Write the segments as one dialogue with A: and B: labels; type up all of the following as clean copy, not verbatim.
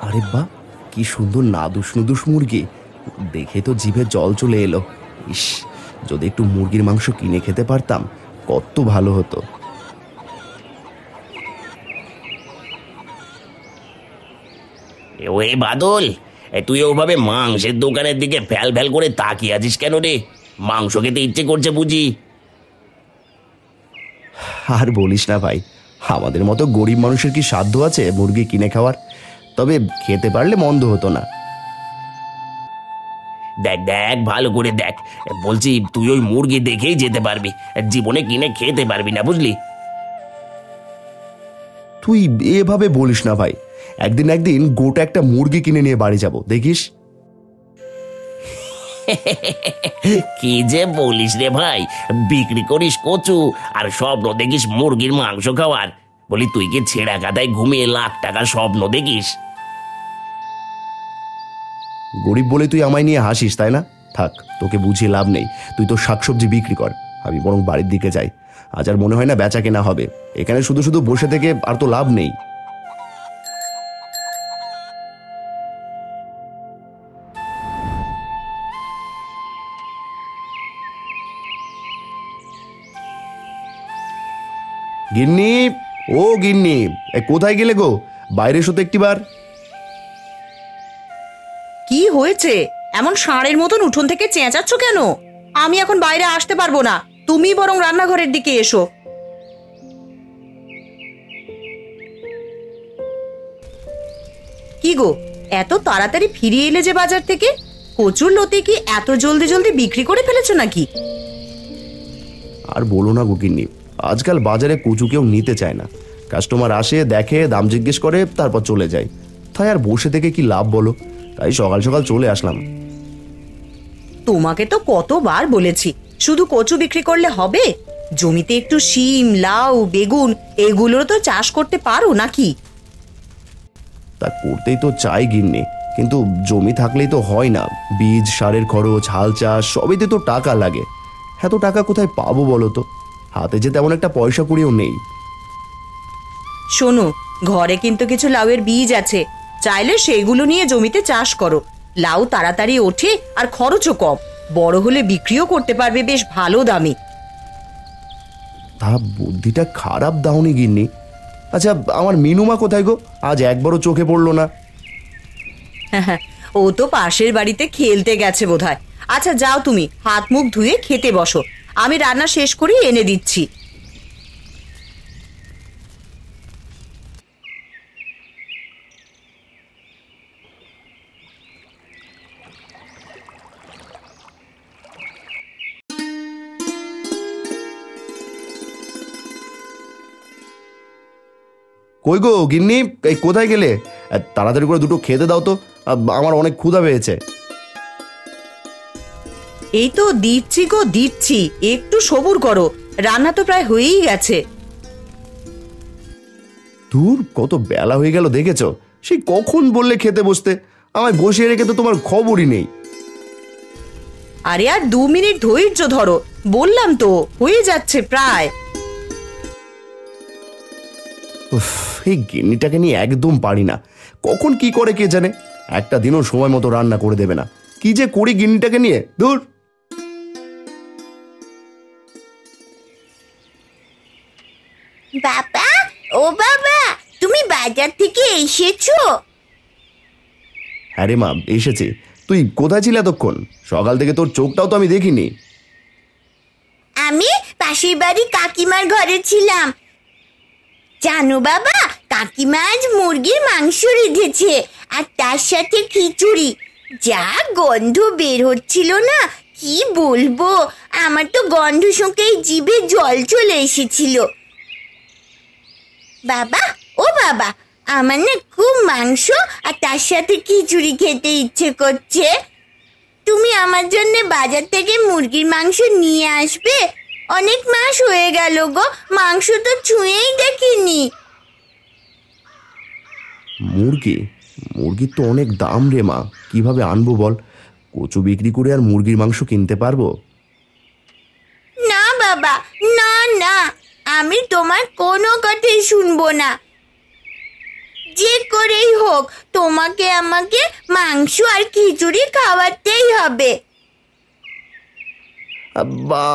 A: আরে বাহ, কি সুন্দর নাদুস নুদুস মুরগি! দেখে তো জিভে জল চলে এলো। ইস, যদি একটু মুরগির মাংস কিনে খেতে পারতাম কত ভালো হতো।
B: ওই বাদল, তুই ওভাবে মাংসের দোকানের দিকে ফ্যাল ফ্যাল করে তাকিয়ে আছিস কেন রে? মাংস খেতে ইচ্ছে করছে বুঝি?
A: আর বলিস না ভাই, আমাদের মতো গরিব মানুষের কি সাধ্য আছে মুরগি কিনে খাওয়ার? তবে খেতে পারলে মন্দ হতো না।
B: দেখ দেখ, ভালো করে দেখ, বলছি তুই ওই মুরগি দেখেই যেতে পারবি, জীবনে কিনে খেতে পারবি না, বুঝলি?
A: তুই এভাবে বলিস না ভাই, একদিন একদিন গোটা একটা মুরগি কিনে নিয়ে বাড়ি যাব, দেখিস।
B: কি যে বলিস রে ভাই, বিক্রি করিস কচু আর স্বপ্ন দেখিস মুরগির মাংস খাওয়ার? বলি তুই কি ছেঁড়া কাদায় ঘুমিয়ে লাখ টাকার স্বপ্ন দেখিস?
A: গরিব বলে তুই আমায় নিয়ে হাসিস, তাই না? থাক, তোকে বুঝিয়ে লাভ নেই। তুই তো শাকসবজি বিক্রি কর, আমি বরং বাড়ির দিকে যাই। আজ আর মনে হয় না বেচা কেনা হবে। এখানে শুধু শুধু বসে থেকে আর তো লাভ নেই। গিন্নি, ও গিন্নি, কোথায় গেলে গো? বাইরে এসো তো একটিবার।
C: কি হয়েছে? এমন ষাঁড়ের মতন উঠোন থেকে চেঁচাচ্ছ কেন? আমি এখন বাইরে আসতে পারবো না, তুমি বরং রান্নাঘরের দিকে এসো। কি গো, এত তাড়াতাড়ি ফিরে এলে যে বাজার থেকে? কচুর লতি কি এত জলদি জলদি বিক্রি করে ফেলেছো নাকি?
A: আর বলো না গো গিন্নি, আজকাল বাজারে কচু কেউ নিতে চায় না। কাস্টমার আসে, দেখে, দাম জিজ্ঞেস করে, তারপর চলে যায়। তাই আর বসে থেকে কি লাভ বলো? তাই সকাল সকাল চলে আসলাম।
C: তোমাকে তো কতবার বলেছি, শুধু কচু বিক্রি করলে হবে? জমিতে একটু শিম, লাউ, বেগুন এগুলোর তো চাষ করতে পারো নাকি?
A: তা করতেই তো চাই গিন্নি, কিন্তু জমি থাকলেই তো হয় না। বীজ, সারের খরচ, হাল চাষ সবইতে তো টাকা লাগে। এত টাকা কোথায় পাবো বলো তো? হাতে যে তেমন একটা পয়সা কুড়িও নেই।
C: শোনো, ঘরে কিন্তু কিছু লাউয়ের বীজ আছে, চাইলে সেগুলো নিয়ে জমিতে চাষ করো। লাউ তাড়াতাড়ি ওঠে আর খরচও কম, বড় হলে বিক্রিও করতে পারবে বেশ ভালো দামে।
A: তা বুদ্ধিটা খারাপ দাওনি গিন্নি। আচ্ছা, আমার মিনুমা কোথায় গো? আজ একবারও চোখে পড়লো না।
C: ও তো পাশের বাড়িতে খেলতে গেছে বোধহয়। আচ্ছা যাও, তুমি হাত মুখ ধুয়ে খেতে বসো, আমি রান্না শেষ করে এনে দিচ্ছি।
A: কই গো গিন্নি, এই কোথায় গেলে? তাড়াতাড়ি করে দুটো খেতে দাও তো, আমার অনেক ক্ষুধা পেয়েছে।
C: এই তো দিচ্ছি গো দিচ্ছি, একটু সবুর করো, রান্না তো প্রায় হয়েই গেছে।
A: দূর, কত বেলা হয়ে গেল দেখেছো? সেই কখন বললে খেতে বসতে, আমায় বসিয়ে রেখে তো তোমার খবরই নেই।
C: আরে আর 2 মিনিট ধৈর্য ধরো, বললাম তো হয়ে যাচ্ছে প্রায়।
A: এই গিন্নিটাকে নিয়ে একদম পারি না, কখন কি করে কে জানে। একটা দিনও সময় মতো রান্না করে দেবে না। কি যে করি গিন্নিটাকে নিয়ে, দূর।
D: বাবা, ও বাবা, তুমি বাজার থেকে এসেছো?
A: হ্যাঁ রে মা, এসেছি। তুই কোথায় ছিল এতক্ষণ? সকাল থেকে তোর চোখটাও তো আমি দেখিনি।
D: আমি পাশের বাড়ি কাকিমার ঘরে ছিলাম। জানো বাবা, কাকিমা আজ মুরগির মাংস রেঁধেছে আর তার সাথে খিচুড়ি। যা গন্ধ বের হচ্ছিল না, কি বলবো, আমার তো গন্ধ শুঁকেই জিভে জল চলে এসেছিল। বাবা, ও বাবা, আমার না খুব মাংস আর তার সাথে খিচুড়ি খেতে ইচ্ছে করছে। তুমি আমার জন্য বাজার থেকে মুরগির মাংস নিয়ে আসবে? অনেক মাস হয়ে গেল গো, মাংস তো ছুঁয়েই দেখিনি।
A: মুরগি? মুরগির তো অনেক দাম রে মা, কিভাবে আনবো বল? কচু বিক্রি করে আর মুরগির মাংস কিনতে পারবো?
D: না বাবা, না না, আমি তোমার কোনো কথাই শুনবো না। যে করেই হোক তোমাকে আমাকে মাংস আর খিচুড়ি খাওয়াতেই হবে।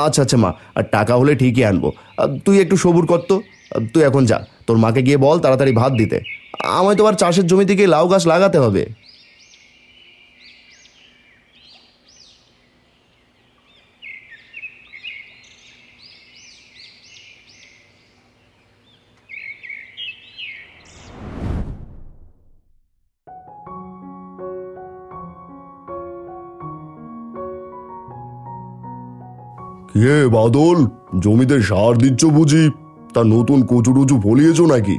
A: আচ্ছা আচ্ছা মা, আর টাকা হলে ঠিকই আনবো। তুই একটু সবুর কর তো। তুই এখন যা, তোর মাকে গিয়ে বল তাড়াতাড়ি ভাত দিতে। আমায় তো আর চাষের জমি থেকে লাউ গাছ লাগাতে হবে।
E: কে বাদল, জমিতে সার দিচ্ছ বুঝি? তা নতুন কচু টুচু ফলিয়েছ নাকি?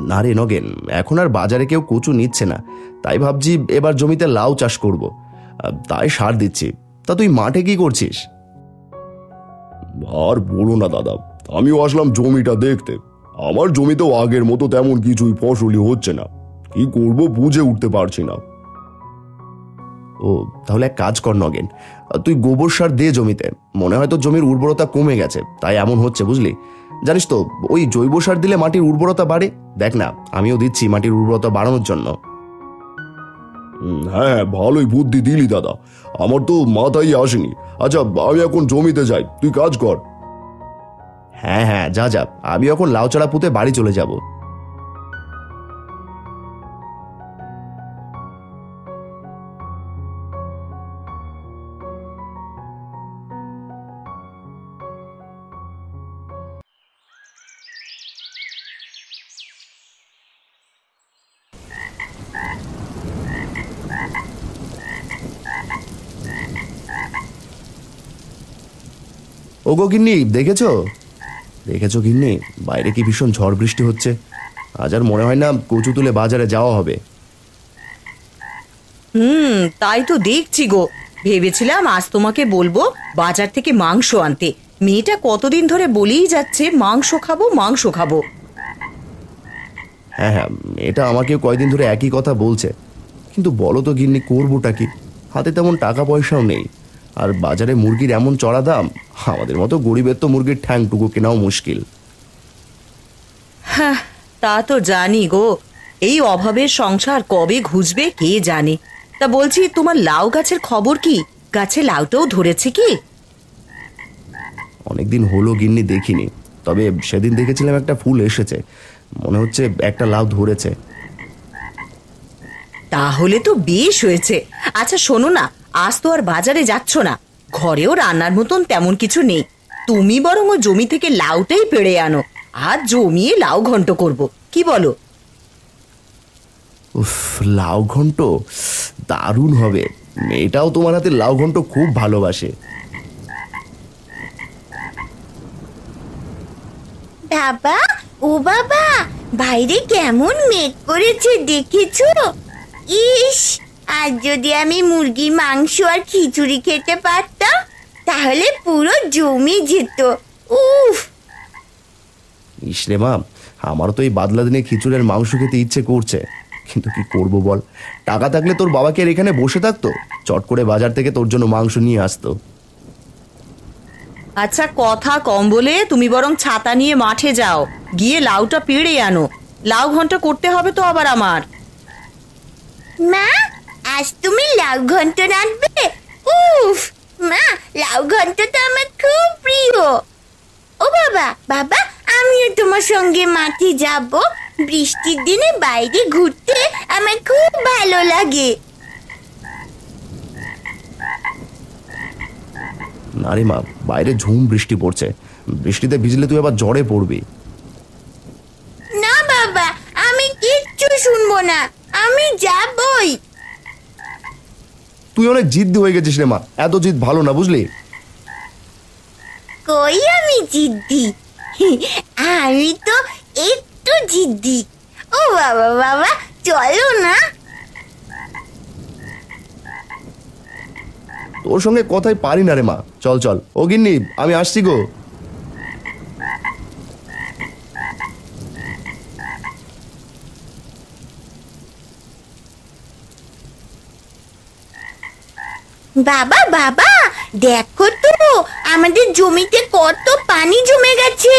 A: না রে নগেন, এখন আর বাজারে কেউ কচু নিচ্ছে না, তাই ভাবছি এবার জমিতে লাউ চাষ করব। তাই সার দিচ্ছি। তা তুই মাঠে কি করছিস?
E: আর বলো না দাদা, আমিও আসলাম জমিটা দেখতে। আমার জমিতেও আগের মতো তেমন কিছুই ফসলই হচ্ছে না। কি করব বুঝে উঠতে পারছি না।
A: ও, তাহলে এক কাজ কর নগেন, তুই গোবর সার দে জমিতে। মনে হয় তো জমির উর্বরতা কমে গেছে, তাই এমন হচ্ছে বুঝলি। জানিস তো, ওই জৈব সার দিলে মাটির উর্বরতা বাড়ে। দেখ না, আমিও দিচ্ছি মাটির উর্বরতা বাড়ানোর জন্য।
E: হ্যাঁ, ভালোই বুদ্ধি দিলি দাদা, আমার তো মাথায় আসেনি। আচ্ছা, আমি এখন জমিতে যাই, তুই কাজ কর।
A: হ্যাঁ হ্যাঁ, যা যা, আমি এখন লাউ চারা পুঁতে বাড়ি চলে যাব। ওগো গিন্নি, দেখেছো দেখেছো গিন্নি, বাইরে কি ভীষণ ঝড় বৃষ্টি হচ্ছে। আজ আর মনে হয় না কচু তুলে বাজারে যাওয়া হবে।
C: তাই তো দেখছি গো। ভেবেছিলাম আজ তোমাকে বলবো বাজার থেকে মাংস আনতে। মেয়েটা কতদিন ধরে বলেই যাচ্ছে মাংস খাবো মাংস খাবো।
A: হ্যাঁ হ্যাঁ, এটা আমাকেও কয়দিন ধরে একই কথা বলছে। কিন্তু বলো তো গিন্নি, করবোটা কি? হাতে তেমন টাকা পয়সাও নেই, আর বাজারে মুরগির এমন চড়া দাম, আমাদের মতো গরিবের তো মুরগির ঠ্যাংটুকু কেনাও মুশকিল।
C: হ্যাঁ, তা তো জানি গো। এই অভাবের সংসার কবে ঘুচবে কে জানে। তা বলছি, তোমার লাউ গাছের খবর কি? গাছে লাউটাও ধরেছে কি?
A: অনেকদিন হলো গিন্নি, দেখিনি। তবে সেদিন দেখেছিলাম একটা ফুল এসেছে, মনে হচ্ছে একটা লাউ ধরেছে।
C: তাহলে তো বেশ হয়েছে। আচ্ছা শোনো না, আজ তো আর বাজারে যাচ্ছ না, ঘরেও রান্নার মতন তেমন কিছু নেই। তুমি বরং ও জমি থেকে লাউটাই পেড়ে আনো, আর জমিয়ে লাউ ঘন্ট করব, কি বলো?
A: উফ, লাউ ঘন্ট দারুণ হবে। মেয়েটাও তোমার হাতে লাউ ঘন্ট খুব ভালোবাসে।
D: বাবা, ও বাবা, বাইরে কেমন মেঘ করেছে দেখেছো? ইস, আজ যদি আমি মুরগি মাংস আর খিচুড়ি খেতে পারতাম, তাহলে পুরো জমি যেত। উফ!
A: ইসরে মা, আমারও তো এই বাদলা দিনে খিচুড়ের মাংস খেতে ইচ্ছে করছে, কিন্তু কি করব বল। টাকা থাকলে তোর বাবাকে আর এখানে বসে থাকতো, চট করে বাজার থেকে তোর জন্য মাংস নিয়ে আসতো।
C: আচ্ছা, কথা কম বলে তুমি বরং ছাতা নিয়ে মাঠে যাও, গিয়ে লাউটা পেড়ে আনো। লাউ ঘন্ট করতে হবে তো আবার আমার।
D: মা, আজ তুমি লাউ ঘন্ট রাঁধবে? উফ মা, লাউ ঘন্ট তো আমার খুব প্রিয়। ও বাবা, বাবা, আমিও তোমার সঙ্গে মাঠে যাব। বৃষ্টির দিনে বাইরে ঘুরতে আমার খুব ভালো লাগে।
A: না রে মা, বাইরে ঝুম বৃষ্টি পড়ছে, বৃষ্টিতে ভিজলে তুই আবার জ্বরে পড়বি।
D: না বাবা, আমি কিচ্ছু শুনবো না, আমি যাবই।
A: তুই অনেক জিদ্দি হয়ে গেছিস রে মা, এত জিদ ভালো না বুঝলি।
D: কই আমি জিদ্দি? আমি তো একটু জিদ্দি। ও বাবা, বাবা, চলো না।
A: তোর সঙ্গে কথাই পারি না রে মা, চল চল। ও গিন্নি, আমি আসছি গো।
D: বাবা, বাবা, দেখো তো আমাদের জমিতে কত পানি জমে গেছে।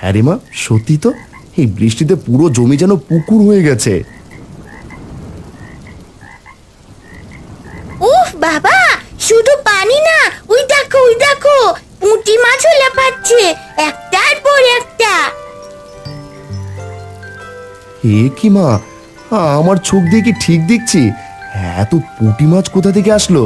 A: হ্যাঁ রে মা, সত্যি তো, এই বৃষ্টিতে পুরো জমি যেন পুকুর হয়ে গেছে।
D: উফ বাবা, শুধু পানি না, ওই দেখো পুঁটি মাছও লাফাচ্ছে একটার পর একটা।
A: এ কি মা, আমার চোখ দিয়ে কি ঠিক দেখছি? এত পুঁটি মাছ কোথা থেকে আসলো?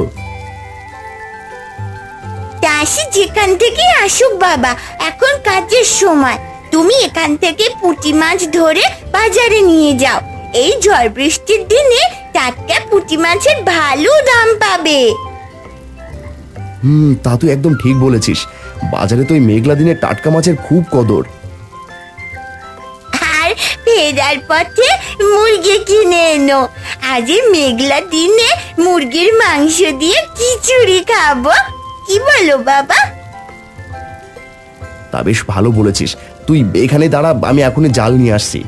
D: চাষি যেখান থেকে আসুক বাবা, এখন কাজের সময়। তুমি এখান থেকে পুঁটি মাছ ধরে বাজারে নিয়ে যাও। এই ঝড় বৃষ্টির দিনে টাটকা পুঁটি মাছের ভালো দাম পাবে।
A: তা তুই একদম ঠিক বলেছিস। বাজারে তো ওই মেঘলা দিনে টাটকা মাছের খুব কদর।
D: আর ফেরার পথে মুরগি কিনে এনো। আজ এই মেঘলা দিনে মুরগির মাংস দিয়ে খিচুড়ি খাবো, কি বলো বাবা?
A: তা বেশ ভালো বলেছিস। তুই এখানে দাঁড়া, আমি এখনই জাল নিয়ে আসছি।